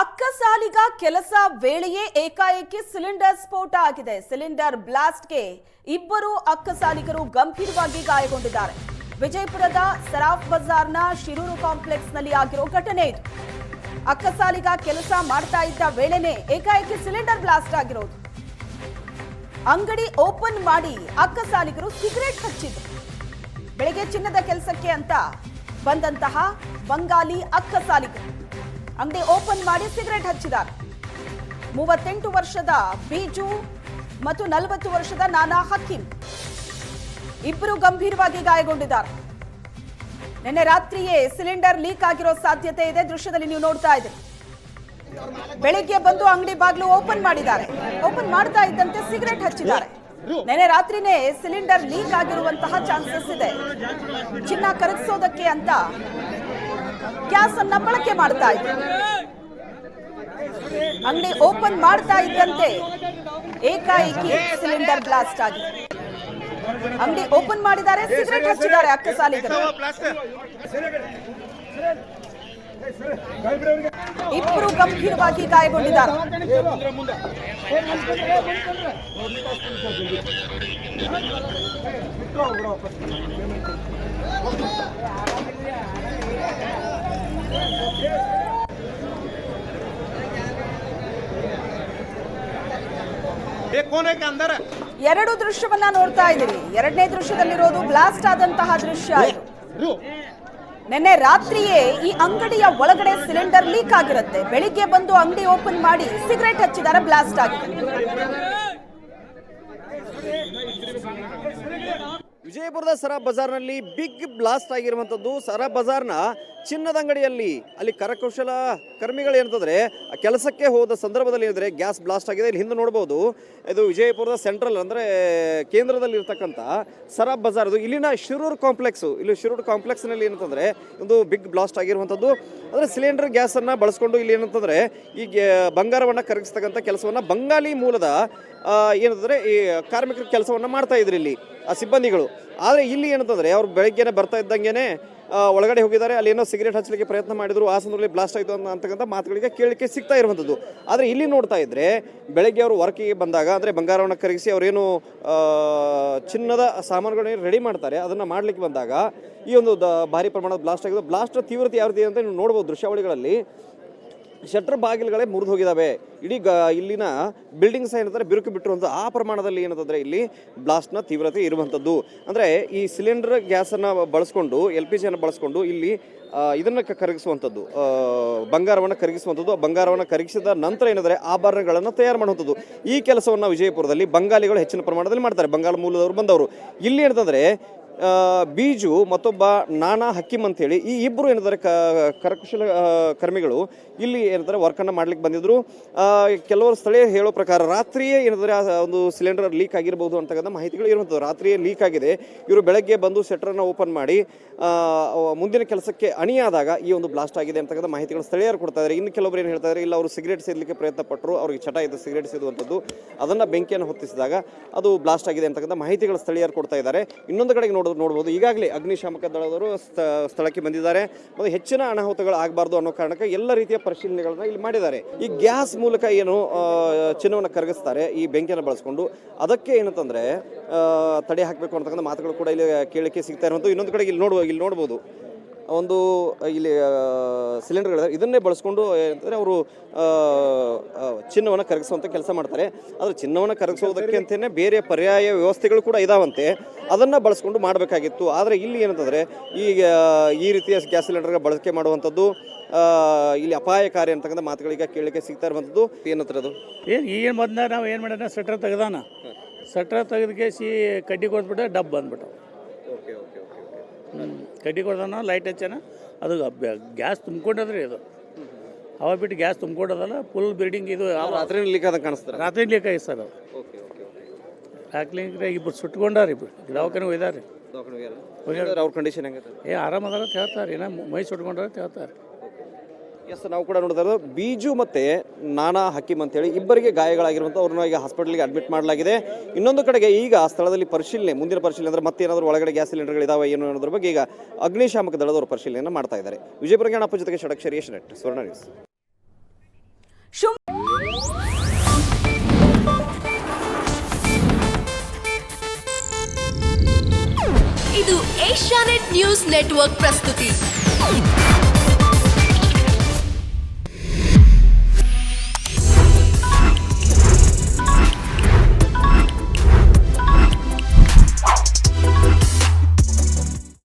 ಅಕ್ಕಸಾಲಿಗ ಕೆಲಸ ವೇಳೆಯೇ ಏಕಾಏಕಿ ಸಿಲಿಂಡರ್ ಸ್ಫೋಟ ಆಗಿದೆ. ಸಿಲಿಂಡರ್ ಬ್ಲಾಸ್ಟ್ಗೆ ಇಬ್ಬರು ಅಕ್ಕಸಾಲಿಗರು ಗಂಭೀರವಾಗಿ ಗಾಯಗೊಂಡಿದ್ದಾರೆ. ವಿಜಯಪುರದ ಸರಾಫ್ ಬಜಾರ್ನ ಶಿರೂರು ಕಾಂಪ್ಲೆಕ್ಸ್ನಲ್ಲಿ ಆಗಿರೋ ಘಟನೆ ಇದು. ಅಕ್ಕಸಾಲಿಗ ಕೆಲಸ ಮಾಡ್ತಾ ಇದ್ದ ವೇಳೆನೇ ಏಕಾಏಕಿ ಸಿಲಿಂಡರ್ ಬ್ಲಾಸ್ಟ್ ಆಗಿರೋದು. ಅಂಗಡಿ ಓಪನ್ ಮಾಡಿ ಅಕ್ಕಸಾಲಿಗರು ಸಿಗರೇಟ್ ಹಚ್ಚಿದ್ರು. ಬೆಳಗ್ಗೆ ಚಿನ್ನದ ಕೆಲಸಕ್ಕೆ ಅಂತ ಬಂದಂತಹ ಬಂಗಾಲಿ ಅಕ್ಕಸಾಲಿಗರು ಅಂಗಡಿ ಓಪನ್ ಮಾಡಿ ಸಿಗರೇಟ್ ಹಚ್ಚಿದ್ದಾರೆ. 38 ವರ್ಷದ ಬೀಜು ಮತ್ತು 40 ವರ್ಷದ ನಾನಾ ಹಕೀಂ ಇಬ್ಬರು ಗಂಭೀರವಾಗಿ ಗಾಯಗೊಂಡಿದ್ದಾರೆ. ನಿನ್ನೆ ರಾತ್ರಿಯೇ ಸಿಲಿಂಡರ್ ಲೀಕ್ ಆಗಿರೋ ಸಾಧ್ಯತೆ ಇದೆ. ದೃಶ್ಯದಲ್ಲಿ ನೀವು ನೋಡ್ತಾ ಇದ್ದೀರಿ. ಬೆಳಿಗ್ಗೆ ಬಂದು ಅಂಗಡಿ ಬಾಗಿಲು ಓಪನ್ ಮಾಡಿದ್ದಾರೆ. ಓಪನ್ ಮಾಡ್ತಾ ಇದ್ದಂತೆ ಸಿಗರೇಟ್ ಹಚ್ಚಿದ್ದಾರೆ. ನಿನ್ನೆ ರಾತ್ರಿನೇ ಸಿಲಿಂಡರ್ ಲೀಕ್ ಆಗಿರುವಂತಹ ಚಾನ್ಸಸ್ ಇದೆ. ಚಿನ್ನ ಕರಗಿಸೋದಕ್ಕೆ ಅಂತ ಗ್ಯಾಸ್ ಅನ್ನ ಬಳಕೆ ಮಾಡ್ತಾ ಇದ್ರು. ಅಂಗಡಿ ಓಪನ್ ಮಾಡ್ತಾ ಇದ್ದಂತೆ ಏಕಾಏಕಿ ಸಿಲಿಂಡರ್ ಬ್ಲಾಸ್ಟ್ ಆಗಿದೆ. ಅಂಗಡಿ ಓಪನ್ ಮಾಡಿದ್ದಾರೆ, ಸಿಗರೇಟ್ ಹಚ್ಚಿದ್ದಾರೆ ಅಕ್ಕಸಾಲಿಗರು. ಇಬ್ಬರು ಗಂಭೀರವಾಗಿ ಗಾಯಗೊಂಡಿದ್ದಾರೆ. ಎರಡು ದೃಶ್ಯವನ್ನ ನೋಡ್ತಾ ಇದ್ದೀರಿ. ಎರಡನೇ ದೃಶ್ಯದಲ್ಲಿರೋದು ಬ್ಲಾಸ್ಟ್ ಆದಂತಹ ದೃಶ್ಯ ಇದು. ನಿನ್ನೆ ರಾತ್ರಿಯೇ ಈ ಅಂಗಡಿಯ ಒಳಗಡೆ ಸಿಲಿಂಡರ್ ಲೀಕ್ ಆಗಿರುತ್ತೆ. ಬೆಳಿಗ್ಗೆ ಬಂದು ಅಂಗಡಿ ಓಪನ್ ಮಾಡಿ ಸಿಗರೇಟ್ ಹಚ್ಚಿದ್ದಾರೆ, ಬ್ಲಾಸ್ಟ್ ಆಗಿದೆ. ವಿಜಯಪುರದ ಸರಾಫ್ ಬಜಾರ್ನಲ್ಲಿ ಬಿಗ್ ಬ್ಲಾಸ್ಟ್ ಆಗಿರುವಂಥದ್ದು. ಸರಾಫ್ ಬಜಾರ್ನ ಚಿನ್ನದ ಅಂಗಡಿಯಲ್ಲಿ ಅಲ್ಲಿ ಕರಕುಶಲ ಕರ್ಮಿಗಳು ಏನಂತಂದರೆ ಕೆಲಸಕ್ಕೆ ಹೋದ ಸಂದರ್ಭದಲ್ಲಿ ಏನಿದ್ರೆ ಗ್ಯಾಸ್ ಬ್ಲಾಸ್ಟ್ ಆಗಿದೆ. ಇಲ್ಲಿ ಹಿಂದೆ ನೋಡ್ಬೋದು, ಇದು ವಿಜಯಪುರದ ಸೆಂಟ್ರಲ್ ಅಂದರೆ ಕೇಂದ್ರದಲ್ಲಿ ಇರ್ತಕ್ಕಂಥ ಸರಾಫ್ ಬಜಾರ್ದು ಇಲ್ಲಿನ ಶಿರೂರು ಕಾಂಪ್ಲೆಕ್ಸು. ಇಲ್ಲಿ ಶಿರೂರು ಕಾಂಪ್ಲೆಕ್ಸ್ನಲ್ಲಿ ಏನಂತಂದರೆ ಒಂದು ಬಿಗ್ ಬ್ಲಾಸ್ಟ್ ಆಗಿರುವಂಥದ್ದು. ಅಂದರೆ ಸಿಲಿಂಡರ್ ಗ್ಯಾಸನ್ನು ಬಳಸ್ಕೊಂಡು ಇಲ್ಲಿ ಏನಂತಂದರೆ ಈ ಬಂಗಾರವನ್ನು ಕರಗಿಸ್ತಕ್ಕಂಥ ಕೆಲಸವನ್ನು ಬಂಗಾಲಿ ಮೂಲದ ಏನಂತಂದರೆ ಈ ಕಾರ್ಮಿಕರ ಕೆಲಸವನ್ನು ಮಾಡ್ತಾ ಇದ್ರು ಇಲ್ಲಿ ಆ ಸಿಬ್ಬಂದಿಗಳು. ಆದರೆ ಇಲ್ಲಿ ಏನಂತಂದರೆ ಅವ್ರು ಬೆಳಗ್ಗೆನೇ ಬರ್ತಾ ಇದ್ದಂಗೆ ಒಳಗಡೆ ಹೋಗಿದ್ದಾರೆ. ಅಲ್ಲಿ ಏನೋ ಸಿಗರೇಟ್ ಹಚ್ಚಲಿಕ್ಕೆ ಪ್ರಯತ್ನ ಮಾಡಿದ್ರು. ಆ ಸಂದರ್ಭದಲ್ಲಿ ಬ್ಲಾಸ್ಟ್ ಆಯಿತು ಅಂತಕ್ಕಂಥ ಮಾತುಗಳಿಗೆ ಕೇಳಲಿಕ್ಕೆ ಸಿಗ್ತಾ ಇರುವಂಥದ್ದು. ಆದರೆ ಇಲ್ಲಿ ನೋಡ್ತಾ ಇದ್ದರೆ ಬೆಳಗ್ಗೆ ಅವರು ವರ್ಕಿಗೆ ಬಂದಾಗ ಅಂದರೆ ಬಂಗಾರವನ್ನು ಕರಗಿಸಿ ಅವರೇನು ಚಿನ್ನದ ಸಾಮಾನುಗಳನ್ನ ರೆಡಿ ಮಾಡ್ತಾರೆ ಅದನ್ನು ಮಾಡಲಿಕ್ಕೆ ಬಂದಾಗ ಈ ಒಂದು ಭಾರಿ ಪ್ರಮಾಣದ ಬ್ಲಾಸ್ಟ್ ಆಗಿದೆ. ಬ್ಲಾಸ್ಟ್ ತೀವ್ರತೆ ಯಾವ ರೀತಿ ಅಂತ ನೀವು ನೋಡ್ಬೋದು ದೃಶ್ಯಾವಳಿಗಳಲ್ಲಿ. ಶಟರ್ ಬಾಗಿಲುಗಳೇ ಮುರಿದು ಹೋಗಿದ್ದಾವೆ. ಇಡೀ ಇಲ್ಲಿನ ಬಿಲ್ಡಿಂಗ್ಸ್ ಏನಂದರೆ ಬಿರುಕು ಬಿಟ್ಟಿರುವಂಥ ಆ ಪ್ರಮಾಣದಲ್ಲಿ ಏನಂತಂದರೆ ಇಲ್ಲಿ ಬ್ಲಾಸ್ಟ್ನ ತೀವ್ರತೆ ಇರುವಂಥದ್ದು. ಅಂದರೆ ಈ ಸಿಲಿಂಡರ್ ಗ್ಯಾಸನ್ನು ಬಳಸ್ಕೊಂಡು LPG ಬಳಸ್ಕೊಂಡು ಇಲ್ಲಿ ಇದನ್ನು ಕರಗಿಸುವಂಥದ್ದು, ಬಂಗಾರವನ್ನು ಕರಗಿಸುವಂಥದ್ದು. ಬಂಗಾರವನ್ನು ಕರಗಿಸಿದ ನಂತರ ಏನಂದರೆ ಆಭರಣಗಳನ್ನು ತಯಾರು ಮಾಡುವಂಥದ್ದು. ಈ ಕೆಲಸವನ್ನು ವಿಜಯಪುರದಲ್ಲಿ ಬಂಗಾಲಿಗಳು ಹೆಚ್ಚಿನ ಪ್ರಮಾಣದಲ್ಲಿ ಮಾಡ್ತಾರೆ. ಬಂಗಾಳ ಮೂಲದವರು ಬಂದವರು. ಇಲ್ಲಿ ಏನಂತಂದರೆ ಬೀಜು ಮತ್ತೊಬ್ಬ ನಾನಾ ಹಕೀಂ ಅಂತೇಳಿ ಈ ಇಬ್ಬರು ಏನಂದರೆ ಕರಕುಶಲ ಕರ್ಮಿಗಳು ಇಲ್ಲಿ ಏನಂದರೆ ವರ್ಕನ್ನು ಮಾಡ್ಲಿಕ್ಕೆ ಬಂದಿದ್ರು. ಕೆಲವರು ಸ್ಥಳೀಯರು ಹೇಳೋ ಪ್ರಕಾರ ರಾತ್ರಿಯೇ ಏನಂದರೆ ಒಂದು ಸಿಲಿಂಡರ್ ಲೀಕ್ ಆಗಿರ್ಬೋದು ಅಂತಕ್ಕಂಥ ಮಾಹಿತಿಗಳು ಇರುವಂಥದ್ದು. ರಾತ್ರಿಯೇ ಲೀಕ್ ಆಗಿದೆ. ಇವರು ಬೆಳಗ್ಗೆ ಬಂದು ಶಟರನ್ನು ಓಪನ್ ಮಾಡಿ ಮುಂದಿನ ಕೆಲಸಕ್ಕೆ ಅಣಿಯಾದಾಗ ಈ ಒಂದು ಬ್ಲಾಸ್ಟ್ ಆಗಿದೆ ಅಂತಕ್ಕಂಥ ಮಾಹಿತಿಗಳು ಸ್ಥಳೀಯರು ಕೊಡ್ತಾ ಇದ್ದಾರೆ. ಇನ್ನು ಕೆಲವರು ಏನು ಹೇಳ್ತಾ ಇದ್ದಾರೆ, ಇಲ್ಲ ಅವರು ಸಿಗರೇಟ್ ಸೇದಲಿಕ್ಕೆ ಪ್ರಯತ್ನ ಪಟ್ಟರು, ಅವ್ರಿಗೆ ಚಟ ಇದ್ದು ಸಿಗರೇಟ್ ಸೇದುವಂಥದ್ದು, ಅದನ್ನು ಬೆಂಕಿಯನ್ನು ಹೊತ್ತಿಸಿದಾಗ ಅದು ಬ್ಲಾಸ್ಟ್ ಆಗಿದೆ ಅಂತಕ್ಕಂಥ ಮಾಹಿತಿಗಳು ಸ್ಥಳೀಯರು ಕೊಡ್ತಾ ಇದ್ದಾರೆ. ಇನ್ನೊಂದು ಕಡೆಗೆ ನೋಡ್ಬೋದು, ಈಗಾಗಲೇ ಅಗ್ನಿಶಾಮಕ ದಳದವರು ಸ್ಥಳಕ್ಕೆ ಬಂದಿದ್ದಾರೆ. ಮತ್ತು ಹೆಚ್ಚಿನ ಅನಾಹುತಗಳು ಆಗಬಾರ್ದು ಅನ್ನೋ ಕಾರಣಕ್ಕೆ ಎಲ್ಲ ರೀತಿಯ ಪರಿಶೀಲನೆಗಳನ್ನ ಇಲ್ಲಿ ಮಾಡಿದ್ದಾರೆ. ಈ ಗ್ಯಾಸ್ ಮೂಲಕ ಏನು ಚಿನ್ನವನ್ನು ಕರಗಿಸ್ತಾರೆ ಈ ಬೆಂಕಿಯನ್ನು ಬಳಸ್ಕೊಂಡು, ಅದಕ್ಕೆ ಏನಂತಂದರೆ ತಡೆ ಹಾಕಬೇಕು ಅಂತಕ್ಕಂಥ ಮಾತುಗಳು ಕೂಡ ಇಲ್ಲಿ ಕೇಳಲಿಕ್ಕೆ ಸಿಗ್ತಾ ಇರುವಂಥದ್ದು. ಇನ್ನೊಂದು ಕಡೆಗೆ ಇಲ್ಲಿ ನೋಡ್ಬೋದು ಒಂದು ಇಲ್ಲಿ ಸಿಲಿಂಡರ್ಗಳು ಇದನ್ನೇ ಬಳಸ್ಕೊಂಡು ಏನಂದರೆ ಅವರು ಚಿನ್ನವನ್ನು ಕರಗಿಸುವಂಥ ಕೆಲಸ ಮಾಡ್ತಾರೆ. ಆದರೆ ಚಿನ್ನವನ್ನು ಕರಗಿಸೋದಕ್ಕೆ ಅಂತಲೇ ಬೇರೆ ಪರ್ಯಾಯ ವ್ಯವಸ್ಥೆಗಳು ಕೂಡ ಇದಾವಂತೆ, ಅದನ್ನು ಬಳಸ್ಕೊಂಡು ಮಾಡಬೇಕಾಗಿತ್ತು. ಆದರೆ ಇಲ್ಲಿ ಏನಂತಂದರೆ ಈ ರೀತಿಯ ಗ್ಯಾಸ್ ಸಿಲಿಂಡರ್ಗಳ ಬಳಕೆ ಮಾಡುವಂಥದ್ದು ಇಲ್ಲಿ ಅಪಾಯಕಾರಿ ಅಂತಕ್ಕಂಥ ಮಾತುಗಳಿಗೆ ಕೇಳಲಿಕ್ಕೆ ಸಿಗ್ತಾ ಇರುವಂಥದ್ದು. ಏನಂತಾರೆ ಅದು ಏನು ಮೊದಲ ನಾವು ಏನು ಮಾಡೋಣ, ಸ್ವೆಟ್ರ್ ತೆಗ್ದಾನ, ಸ್ವೆಟ್ರ್ ತೆಗೆದಕೇಸಿ ಕಡ್ಡಿ ಕೊಡ್ಬಿಟ್ಟು ಡಬ್ ಬಂದ್ಬಿಟ್ಟು ಕಡ್ಡಿ ಕೊಡ್ದಾನ, ಲೈಟ್ ಹಚ್ಚಾನ, ಅದು ಗ್ಯಾಸ್ ತುಂಬ್ಕೊಂಡದ್ರಿ. ಇದು ಹವಾ ಬಿಟ್ಟು ಗ್ಯಾಸ್ ತುಂಬ್ಕೊಂಡದಲ್ಲ, ಫುಲ್ ಬಿಲ್ಡಿಂಗ್ ಇದು ರಾತ್ರಿ ಲೀಕ್ ಆದಂಗೆ ಕಾಣಿಸ್ತಾರೆ. ರಾತ್ರಿ ಲೀಕ್ ಆಗಿ ಸರ್. ಅದು ಹಾಕ್ಲಿಕ್ಕೆ ಇಬ್ಬರು ಸುಟ್ಕೊಂಡಾರ, ಇಬ್ಬರು ದವಾಖಾನೆ ಒಯ್ದಾರೆ. ಅವ್ರ ಕಂಡೀಷನ್ ಹೆಂಗೆ ಆರಾಮದಾರ ಅಂತ ಹೇಳ್ತಾರೆ, ಏನೋ ಮೈ ಸುಟ್ಕೊಂಡ್ರ ಅಂತ ಹೇಳ್ತಾರೆ. ಎಸ್, ನಾವು ಕೂಡ ನೋಡ್ತಾ ಇರೋದು ಬೀಜು ಮತ್ತು ನಾನಾ ಹಕೀಂ ಅಂತೇಳಿ ಇಬ್ಬರಿಗೆ ಗಾಯಗಳಾಗಿರುವಂಥ ಅವ್ರನ್ನ ಈಗ ಹಾಸ್ಪಿಟಲ್ಗೆ ಅಡ್ಮಿಟ್ ಮಾಡಲಾಗಿದೆ. ಇನ್ನೊಂದು ಕಡೆಗೆ ಈಗ ಸ್ಥಳದಲ್ಲಿ ಮುಂದಿನ ಪರಿಶೀಲನೆ ಅಂದರೆ ಮತ್ತೇನಾದರೂ ಒಳಗಡೆ ಗ್ಯಾಸ್ ಸಿಲಿಂಡರ್ಗಳಿದಾವೆ ಏನು ಅನ್ನೋದ್ರ ಬಗ್ಗೆ ಈಗ ಅಗ್ನಿಶಾಮಕ ದಳದವರು ಪರಿಶೀಲನೆಯನ್ನು ಮಾಡ್ತಾ ಇದ್ದಾರೆ. ವಿಜಯಪುರ ಜ್ಞಾನಪ್ಪ ಜೊತೆಗೆ ಷಡಕ್ಷರಿ, ಯಶ್ ನೆಟ್, ಸ್ವರ್ಣ ನ್ಯೂಸ್. ಏಷ್ಯಾನೆಟ್ ನ್ಯೂಸ್ ನೆಟ್ವರ್ಕ್ ಪ್ರಸ್ತುತಿ.